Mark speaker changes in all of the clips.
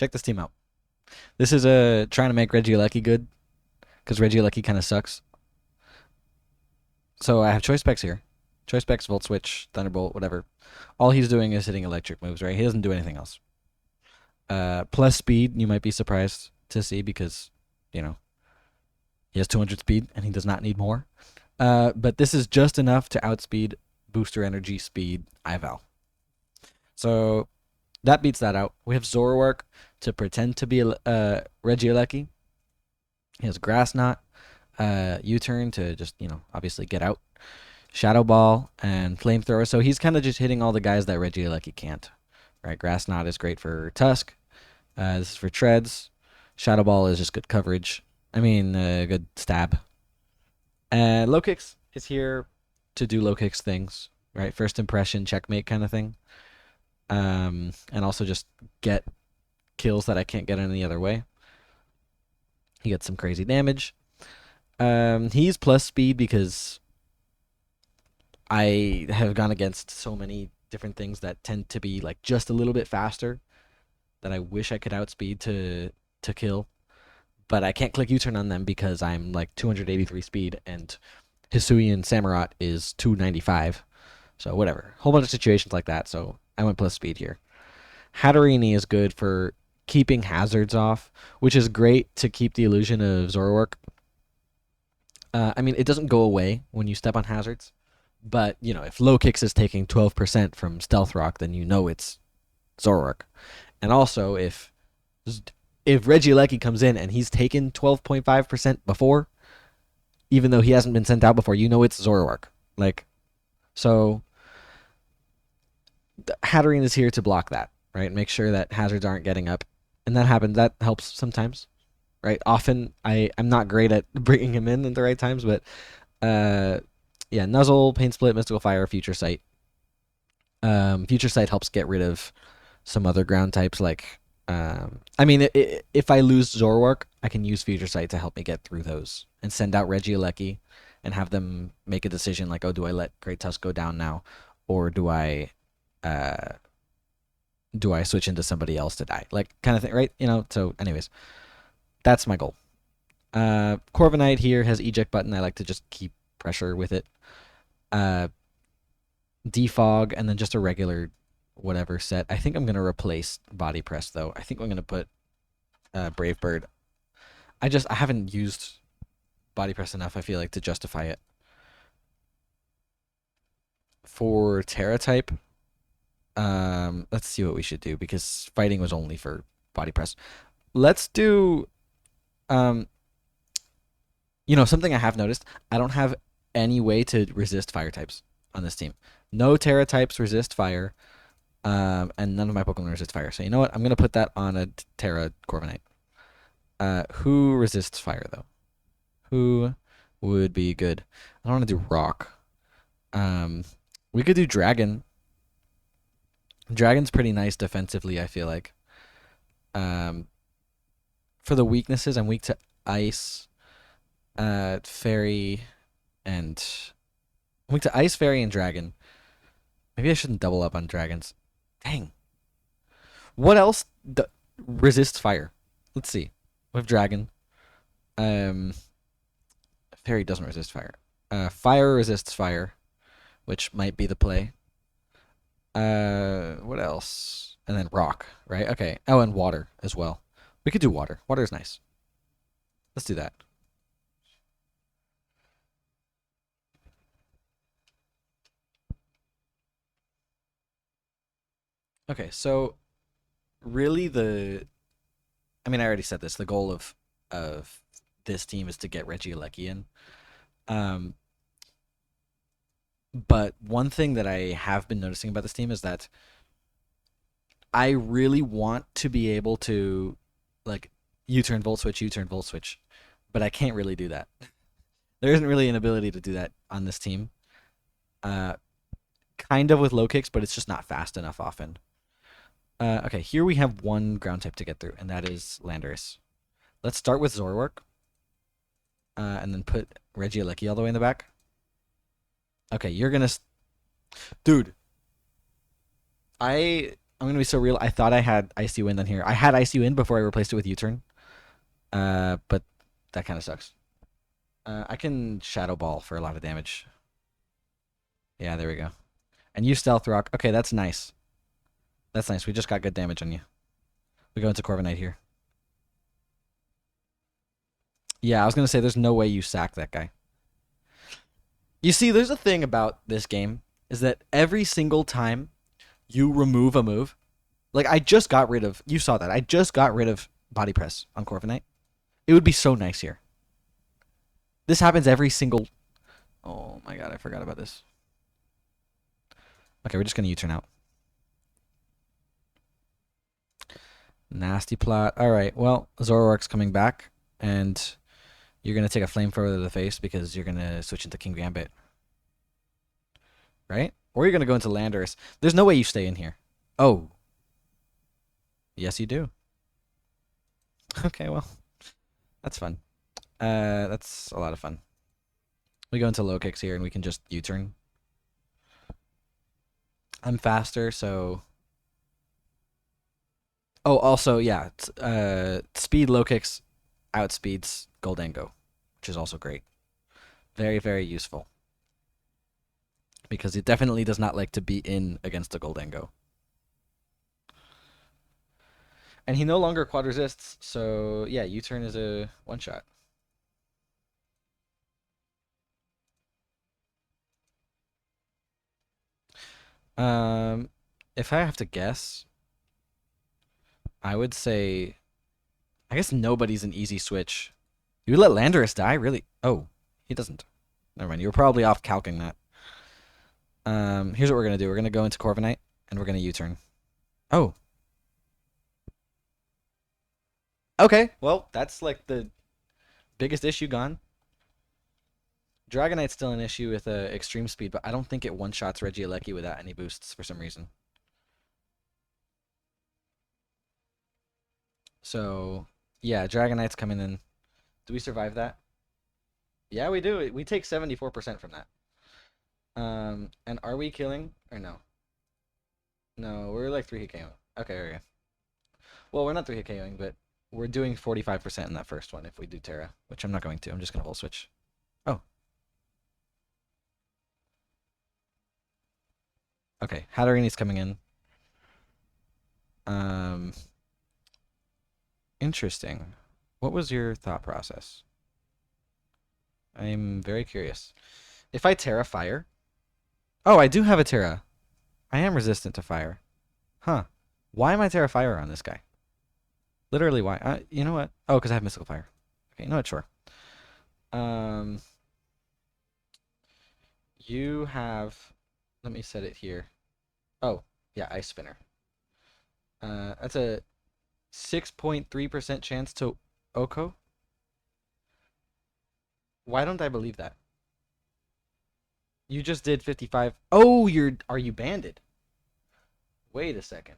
Speaker 1: Check this team out. This is trying to make Regieleki good because Regieleki kind of sucks. So I have choice specs here. Choice specs, Volt Switch, Thunderbolt, whatever. All he's doing is hitting electric moves, right? He doesn't do anything else. Plus speed, you might be surprised to see because, you know, he has 200 speed and he does not need more. But this is just enough to outspeed Booster Energy Speed Ival. So that beats that out. We have Zoroark to pretend to be Regieleki. He has Grass Knot, U-turn to just, obviously get out. Shadow Ball and Flamethrower. So he's kind of just hitting all the guys that Regieleki can't. Right? Grass Knot is great for Tusk. This is for Treads. Shadow Ball is just good coverage. Good stab. And Low Kicks is here to do Low Kicks things. Right? First impression, checkmate kind of thing. And also just get kills that I can't get any other way. He gets some crazy damage. He's plus speed because I have gone against so many different things that tend to be like just a little bit faster that I wish I could outspeed to kill. But I can't click U-turn on them because I'm like 283 speed and Hisuian Samurott is 295. So whatever. Whole bunch of situations like that. So I went plus speed here. Hatterini is good for keeping hazards off, which is great to keep the illusion of Zoroark. It doesn't go away when you step on hazards, but if Low Kicks is taking 12% from Stealth Rock, then you know it's Zoroark. And also, if Regieleki comes in and he's taken 12.5% before, even though he hasn't been sent out before, you know it's Zoroark. So Hatterene is here to block that, right? Make sure that hazards aren't getting up, and that happens. That helps sometimes, right? Often I'm not great at bringing him in at the right times, but Nuzzle, Pain Split, Mystical Fire, Future Sight. Future Sight helps get rid of some other ground types. If I lose Zoroark, I can use Future Sight to help me get through those and send out Regieleki and have them make a decision like, oh, do I let Great Tusk go down now, or do I switch into somebody else to die? Like, kind of thing, right? So anyways, that's my goal. Corviknight here has eject button. I like to just keep pressure with it. Defog, and then just a regular whatever set. I think I'm going to replace Body Press, though. I think I'm going to put Brave Bird. I haven't used Body Press enough, I feel like, to justify it. For Terra type, let's see what we should do, because fighting was only for Body Press. Let's do something I have noticed. I don't have any way to resist fire types on this team. No Terra types resist fire, and none of my Pokemon resist fire. So you know what? I'm going to put that on a Terra Corviknight. Who resists fire, though? Who would be good? I don't want to do Rock. We could do Dragon. Dragon's pretty nice defensively, I feel like. For the weaknesses, I'm weak to Ice, Fairy, and... I'm weak to Ice, Fairy, and Dragon. Maybe I shouldn't double up on Dragons. Dang. What else resists fire? Let's see. We have Dragon. Fairy doesn't resist fire. Fire resists fire, which might be the play. What else? And then Rock, right? Okay. Oh, and Water as well. We could do Water. Water is nice. Let's do that. Okay, so really I already said this. The goal of this team is to get Regieleki in. But one thing that I have been noticing about this team is that I really want to be able to, like, U-turn, Volt Switch, U-turn, Volt Switch, but I can't really do that. There isn't really an ability to do that on this team. Kind of with Low Kicks, but it's just not fast enough often. Okay, here we have one ground type to get through, and that is Landorus. Let's start with Zoroark, and then put Regieleki all the way in the back. Okay, you're gonna... Dude, I'm I'm gonna be so real. I thought I had Icy Wind on here. I had Icy Wind before I replaced it with U-turn. But that kind of sucks. I can Shadow Ball for a lot of damage. Yeah, there we go. And you Stealth Rock. Okay, that's nice. That's nice. We just got good damage on you. We go into Corviknight here. Yeah, I was gonna say there's no way you sack that guy. You see, there's a thing about this game is that every single time you remove a move, like I just got rid of. You saw that. I just got rid of Body Press on Corviknight. It would be so nice here. This happens every single. Oh my god, I forgot about this. Okay, we're just gonna U-turn out. Nasty plot. All right. Well, Zoroark's coming back, and you're gonna take a flamethrower to the face because you're gonna switch into King Gambit, right? Or you're gonna go into Landorus. There's no way you stay in here. Oh, yes, you do. Okay, well, that's fun. That's a lot of fun. We go into low kicks here, and we can just U-turn. I'm faster, so. Oh, also, yeah, speed low kicks outspeeds Goldango, which is also great. Very, very useful. Because it definitely does not like to be in against a Goldango. And he no longer quad resists, so yeah, U-turn is a one-shot. Um, if I have to guess, I would say, I guess nobody's an easy switch. You let Landorus die, really? Oh, he doesn't. Never mind. You were probably off calcing that. Here's what we're gonna do. We're gonna go into Corviknight, and we're gonna U-turn. Oh. Okay. Well, that's like the biggest issue gone. Dragonite's still an issue with extreme speed, but I don't think it one-shots Regieleki without any boosts for some reason. So, yeah, Dragonite's coming in. Do we survive that? Yeah, we do. We take 74% from that. And are we killing or no? No, we're like 3-hit KO. Okay, okay. Well, we're not 3-hit KOing, but we're doing 45% in that first one if we do Terra, which I'm not going to. I'm just going to whole switch. Oh. Okay, Hatterini's coming in. Um, Interesting. What was your thought process? I'm very curious. If I Terra fire... Oh, I do have a Terra. I am resistant to fire. Huh. Why am I Terra fire on this guy? Literally, why? You know what? Oh, because I have Mystical Fire. Okay, you know what? Sure. Um, you have... Let me set it here. Oh, yeah, Ice Spinner. That's a 6.3% chance to Oko. Why don't I believe that? You just did 55. Oh, are you banded? Wait a second.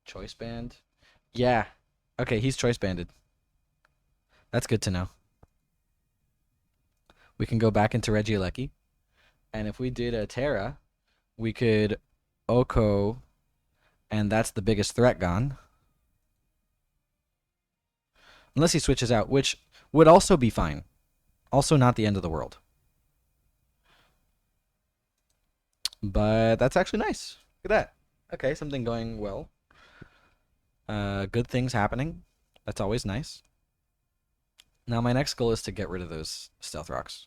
Speaker 1: Choice band? Yeah. Okay, he's choice banded. That's good to know. We can go back into Regieleki. And if we did a Terra, we could Oko, and that's the biggest threat gone. Unless he switches out, which would also be fine. Also not the end of the world. But that's actually nice. Look at that. Okay, something going well. Good things happening. That's always nice. Now my next goal is to get rid of those Stealth Rocks.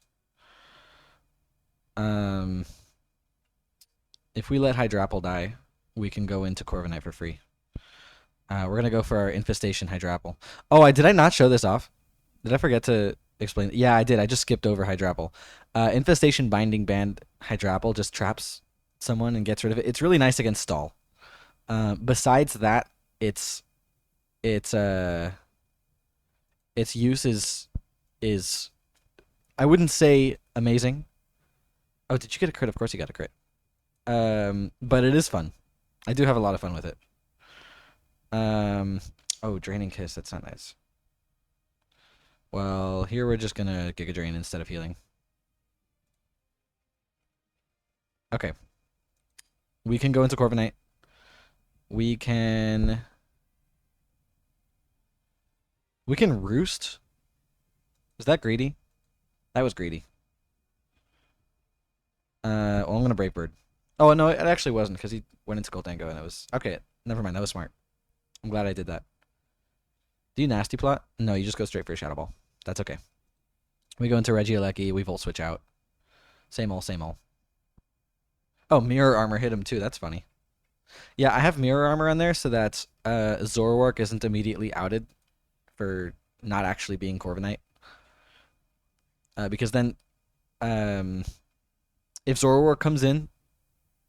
Speaker 1: If we let Hydrapple die, we can go into Corviknight for free. We're gonna go for our Infestation Hydrapple. Oh, did I not show this off? Did I forget to explain? Yeah, I did. I just skipped over Hydrapple. Infestation Binding Band Hydrapple just traps someone and gets rid of it. It's really nice against stall. Besides that, its use is I wouldn't say amazing. Oh, did you get a crit? Of course you got a crit. But it is fun. I do have a lot of fun with it. Oh, Draining Kiss. That's not nice. Well, here we're just gonna Giga Drain instead of healing. Okay. We can go into Corviknight. We can roost. Is that greedy? That was greedy. Well, I'm gonna Brave Bird. Oh no, it actually wasn't because he went into Goldango and it was okay. Never mind. That was smart. I'm glad I did that. Do you nasty plot? No, you just go straight for a Shadow Ball. That's okay. We go into Regieleki. We Volt Switch out. Same ol', same ol'. Oh, Mirror Armor hit him too. That's funny. Yeah, I have Mirror Armor on there so that Zoroark isn't immediately outed for not actually being Corviknight. Because then, um, if Zoroark comes in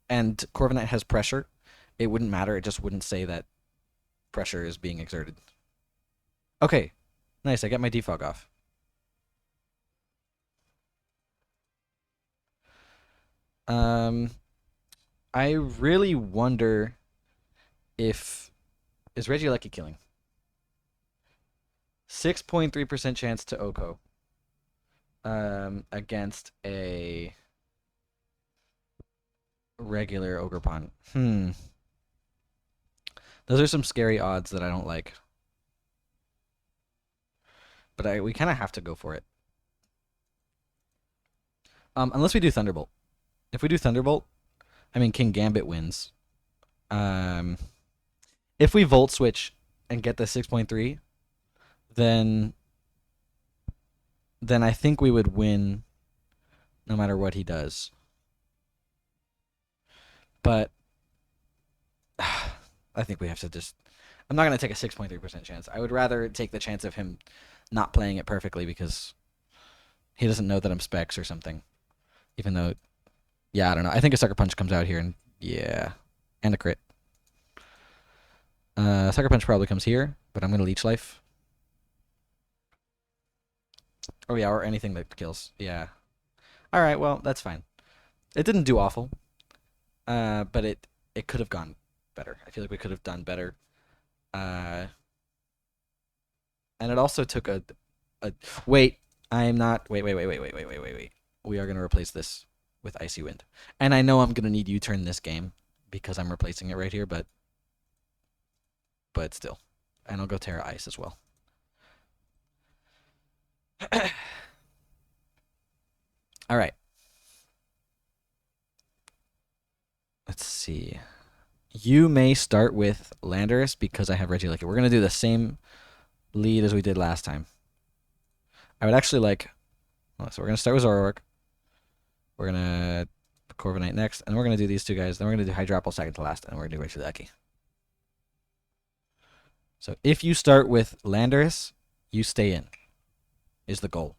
Speaker 1: and Corviknight has pressure, it wouldn't matter. It just wouldn't say that pressure is being exerted. Okay, nice. I get my defog off. I really wonder if is Regieleki killing. 6.3% chance to Oko. Against a regular Ogerpon. Those are some scary odds that I don't like. But we kind of have to go for it. Unless we do Thunderbolt. If we do Thunderbolt, I mean King Gambit wins. If we Volt Switch and get the 6.3, then I think we would win no matter what he does. But I think we have to just... I'm not going to take a 6.3% chance. I would rather take the chance of him not playing it perfectly because he doesn't know that I'm Specs or something. Even though... Yeah, I don't know. I think a Sucker Punch comes out here and... Yeah. And a crit. Sucker Punch probably comes here, but I'm going to Leech Life. Oh, yeah, or anything that kills. Yeah. Alright, well, that's fine. It didn't do awful. But it could have gone better. I feel like we could have done better. And it also took a wait. I'm not. Wait. We are gonna replace this with Icy Wind, and I know I'm gonna need U-turn this game because I'm replacing it right here. But still, and I'll go Terra Ice as well. All right. Let's see. You may start with Landorus because I have Regieleki. We're gonna do the same lead as we did last time. I would actually like... So we're going to start with Zoroark. We're going to put Corviknight next. And we're going to do these two guys. Then we're going to do Hydrapple second to last. And we're going to do Regieleki. So if you start with Landorus, you stay in. Is the goal.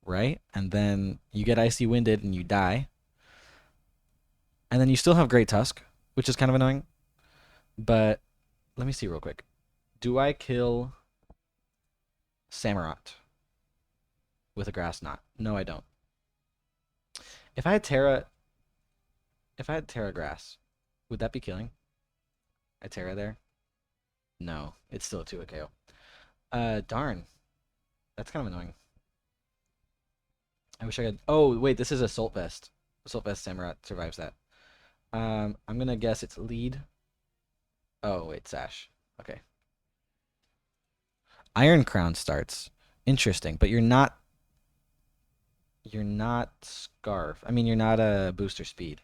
Speaker 1: Right? And then you get Icy Winded and you die. And then you still have Great Tusk, which is kind of annoying. But let me see real quick. Do I kill Samurott with a Grass Knot? No, I don't. If I had Terra Grass, would that be killing? I Terra there? No, it's still a 2 KO. Darn. That's kind of annoying. I wish I could... Oh, wait, this is Assault Vest. Assault Vest Samurott survives that. I'm gonna guess it's lead. Oh, wait, Sash. Okay. Iron Crown starts. Interesting, but you're not Scarf. I mean, you're not a booster speed.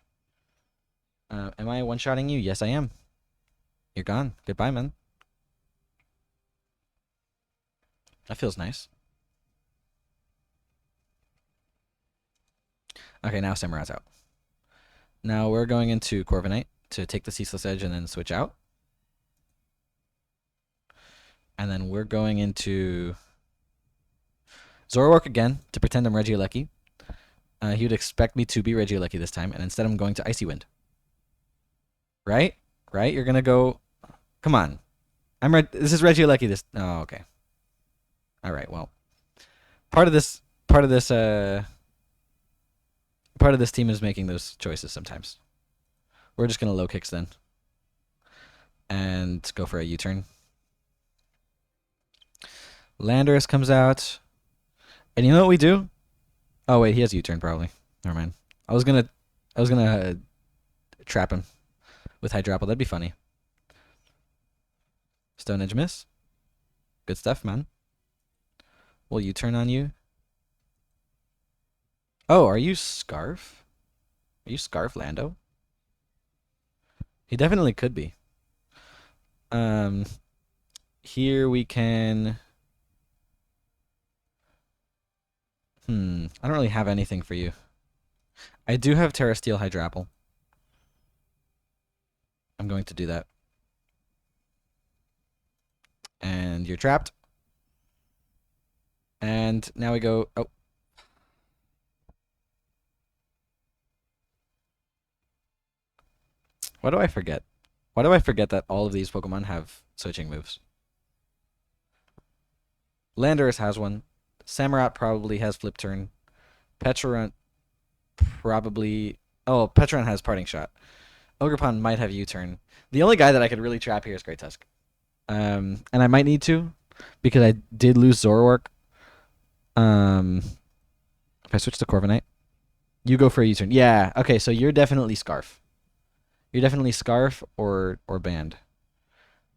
Speaker 1: Am I one-shotting you? Yes, I am. You're gone. Goodbye, man. That feels nice. Okay, now Samurai's out. Now we're going into Corviknight to take the Ceaseless Edge and then switch out. And then we're going into Zoroark again to pretend I'm Regieleki. He would expect me to be Regieleki this time, and instead I'm going to Icy Wind. Right? Right? You're gonna go... Come on. This is Regieleki this... Oh, okay. Alright, well. Part of this team is making those choices sometimes. We're just gonna low kicks then. And go for a U-turn. Landorus comes out. And you know what we do? Oh wait, he has U-turn probably. Never mind. I was gonna trap him with Hydrapple. That'd be funny. Stone Edge miss. Good stuff, man. Will you turn on you? Oh, are you Scarf? Are you Scarf Lando? He definitely could be. Um, here we can. I don't really have anything for you. I do have Terra Steel Hydrapple. I'm going to do that. And you're trapped. And now we go. Oh. Why do I forget? Why do I forget that all of these Pokemon have switching moves? Landorus has one. Samurott probably has Flip Turn. Petrarunt probably. Oh, Petrarunt has Parting Shot. Ogerpon might have U-Turn. The only guy that I could really trap here is Great Tusk. And I might need to because I did lose Zoroark. If I switch to Corviknight, you go for a U-turn. Yeah. Okay. So you're definitely Scarf. You're definitely Scarf or Band,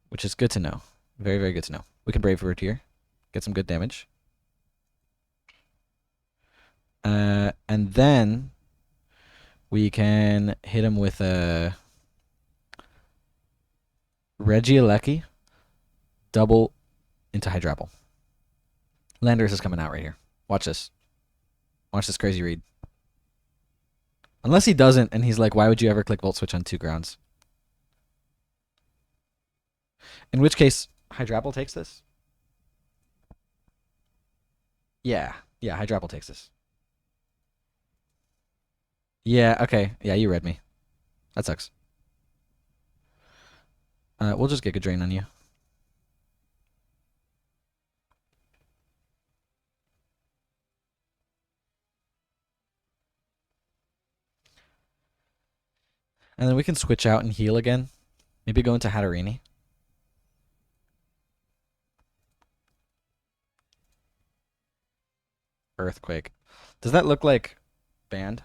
Speaker 1: which is good to know. Very very good to know. We can Brave Bird here, get some good damage. And then we can hit him with a Regieleki, double into Hydrapple. Landorus is coming out right here. Watch this. Watch this crazy read. Unless he doesn't, and he's like, why would you ever click Volt Switch on 2 grounds? In which case, Hydrapple takes this. Yeah. Yeah, Hydrapple takes this. Yeah, okay. Yeah, you read me. That sucks. We'll just Giga Drain on you. And then we can switch out and heal again. Maybe go into Hatterini. Earthquake. Does that look like Band?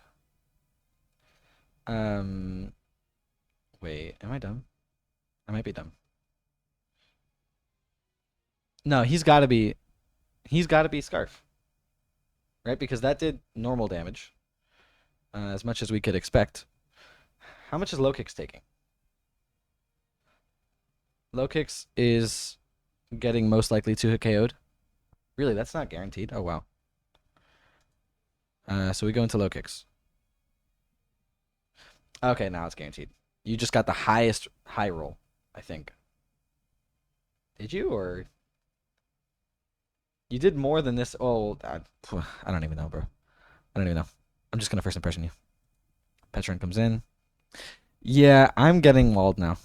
Speaker 1: Wait, am I dumb? I might be dumb. No, he's got to be Scarf. Right? Because that did normal damage. As much as we could expect. How much is Low Kicks taking? Low Kicks is getting most likely to hit KO'd. Really, that's not guaranteed. Oh, wow. So we go into Low Kicks. Okay, now it's guaranteed. You just got the highest high roll, I think. Did you, or you did more than this? Oh, I don't even know, bro. I don't even know. I'm just gonna first impression you. Petron comes in. Yeah, I'm getting walled now.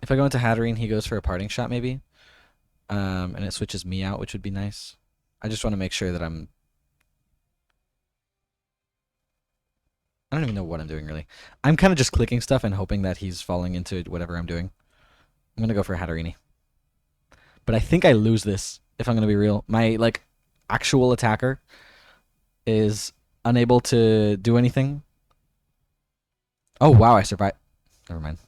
Speaker 1: If I go into Hatterene, he goes for a Parting Shot, maybe. And it switches me out, which would be nice. I just want to make sure that I don't even know what I'm doing, really. I'm kind of just clicking stuff and hoping that he's falling into whatever I'm doing. I'm going to go for Hatterini. But I think I lose this, if I'm going to be real. My, like, actual attacker is unable to do anything. Oh, wow, I survived. Never mind.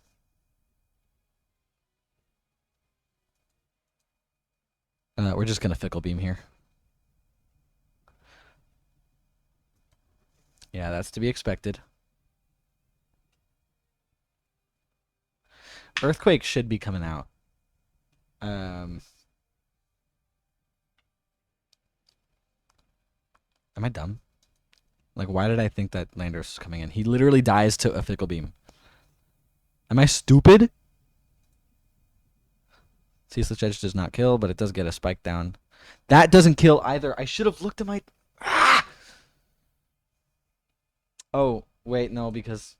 Speaker 1: We're just going to Fickle Beam here. Yeah, that's to be expected. Earthquake should be coming out. Am I dumb? Like, why did I think that Landorus was coming in? He literally dies to a Fickle Beam. Am I stupid? Ceaseless Edge does not kill, but it does get a spike down. That doesn't kill either. I should have looked at my... Ah! Oh, wait, no, because...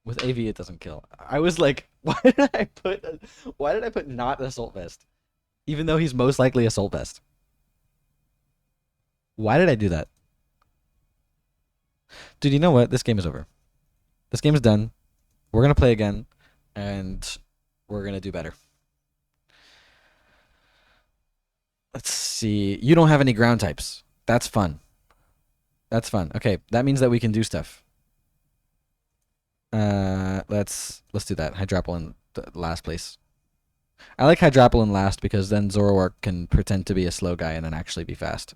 Speaker 1: With AV, it doesn't kill. I was like, why did I put not Assault Vest? Even though he's most likely Assault Vest. Why did I do that? Dude, you know what? This game is over. This game is done. We're going to play again, and we're going to do better. Let's see. You don't have any ground types. That's fun. That's fun. Okay, that means that we can do stuff. Let's do that. Hydrapple in the last place. I like Hydrapple in last because then Zoroark can pretend to be a slow guy and then actually be fast.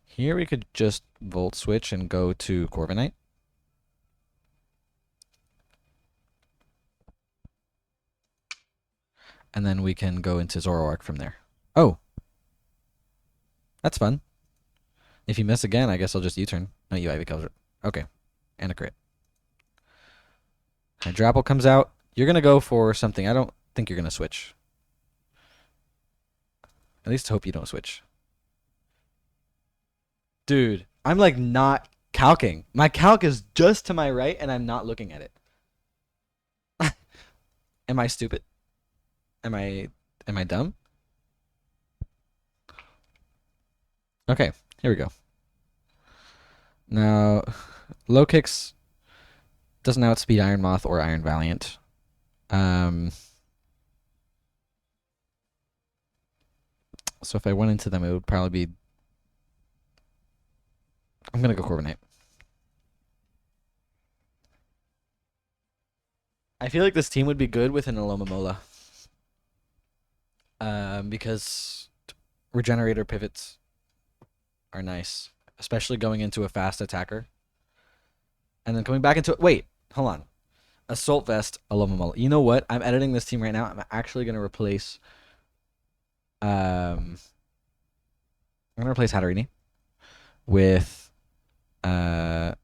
Speaker 1: Here we could just Volt Switch and go to Corviknight. And then we can go into Zoroark from there. Oh, that's fun. If you miss again, I guess I'll just U-turn. No, you Ivy Cover. Okay, and a crit. Hydrapple comes out. You're going to go for something. I don't think you're going to switch. At least hope you don't switch. Dude, I'm like not calcing. My calc is just to my right and I'm not looking at it. Am I stupid? Am I dumb? Okay, here we go. Now, low kicks doesn't outspeed Iron Moth or Iron Valiant. So if I went into them, it would probably be. I'm gonna go Corviknight. I feel like this team would be good with an Alomomola. Because regenerator pivots are nice, especially going into a fast attacker. And then coming back into it. Wait, hold on. Assault Vest, Alomomola. You know what? I'm editing this team right now. I'm actually gonna replace. I'm gonna replace Hatterini with Alomomola,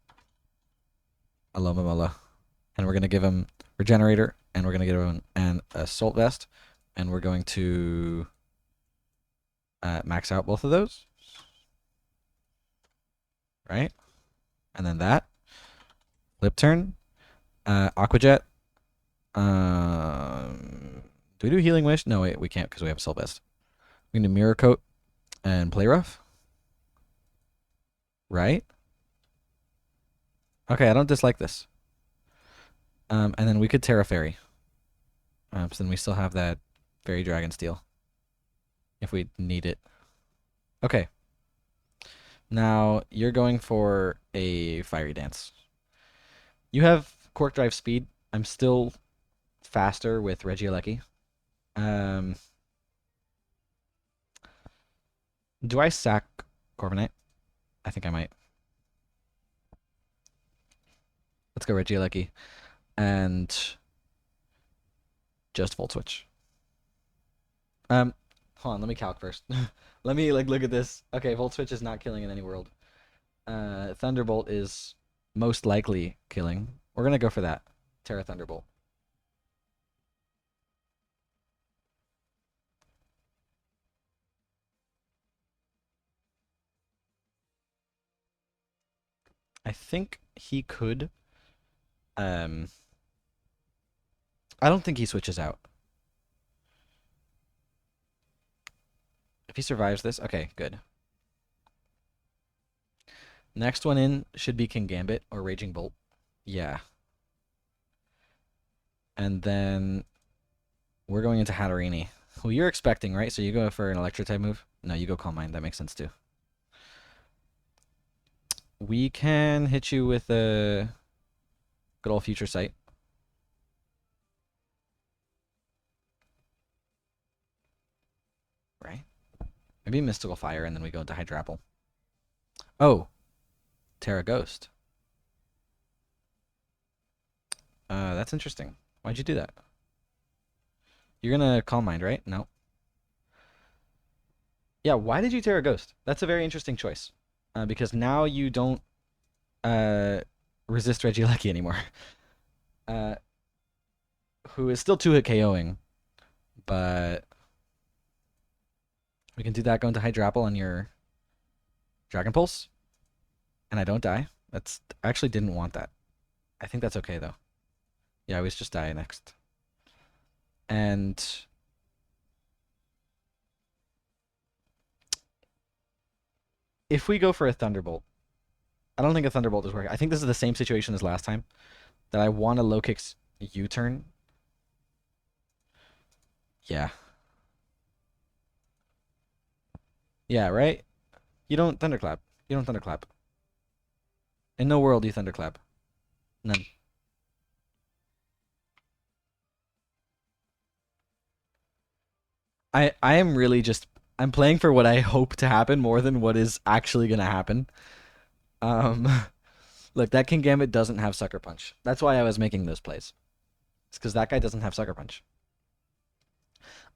Speaker 1: and we're gonna give him regenerator, and we're gonna give him an assault vest, and we're going to max out both of those, right? And then that lip turn, Aqua Jet. Do we do healing wish? No, wait, we can't because we have assault vest. We can do mirror coat and play rough, right? Okay, I don't dislike this. And then we could Terra Fairy. So then we still have that Fairy Dragon Steel if we need it. Okay. Now you're going for a Fiery Dance. You have Quark Drive speed. I'm still faster with Regieleki. Um, do I sack Corviknight? I think I might. Let's go Regieleki. And just Volt Switch. Hold on, let me calc first. Let me look at this. Okay, Volt Switch is not killing in any world. Thunderbolt is most likely killing. We're gonna go for that. Terra Thunderbolt. I think he could. Um, I don't think he switches out. If he survives this, okay, good. Next one in should be King Gambit or Raging Bolt. Yeah. And then we're going into Hatterini. Who you're expecting, right? So you go for an Electro type move? No, you go Calm Mind. That makes sense too. We can hit you with a good old Future Sight. Right? Maybe Mystical Fire and then we go into Hydrapple. Oh, Terra Ghost. That's interesting. Why'd you do that? You're gonna Calm Mind, right? No. Yeah, why did you Terra Ghost? That's a very interesting choice. Because now you don't resist Regieleki anymore. Uh, who is still 2-hit KOing, but we can do that, go into Hydrapple on your Dragon Pulse, and I don't die. That's I actually didn't want that. I think that's okay though. Yeah, I was just die next. And if we go for a Thunderbolt, I don't think a Thunderbolt is working. I think this is the same situation as last time. That I want a low kicks U-turn. Yeah. Yeah, right? You don't thunderclap. You don't thunderclap. In no world do you thunderclap. None. I am really just I'm playing for what I hope to happen more than what is actually gonna happen. Um Look, that King Gambit doesn't have Sucker Punch. That's why I was making those plays. It's because that guy doesn't have Sucker Punch.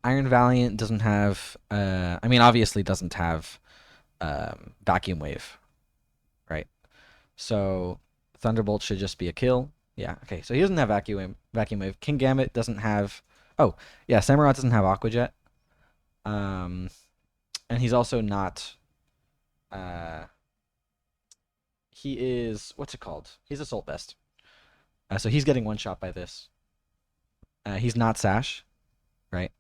Speaker 1: Iron Valiant doesn't have. I mean, obviously doesn't have Vacuum Wave, right? So Thunderbolt should just be a kill. Yeah. Okay. So he doesn't have Vacuum Wave. King Gambit doesn't have. Oh, yeah. Samurott doesn't have Aqua Jet. Um, and he's also not. Uh, he is what's it called? He's Assault Vest. So he's getting one shot by this. He's not Sash, right?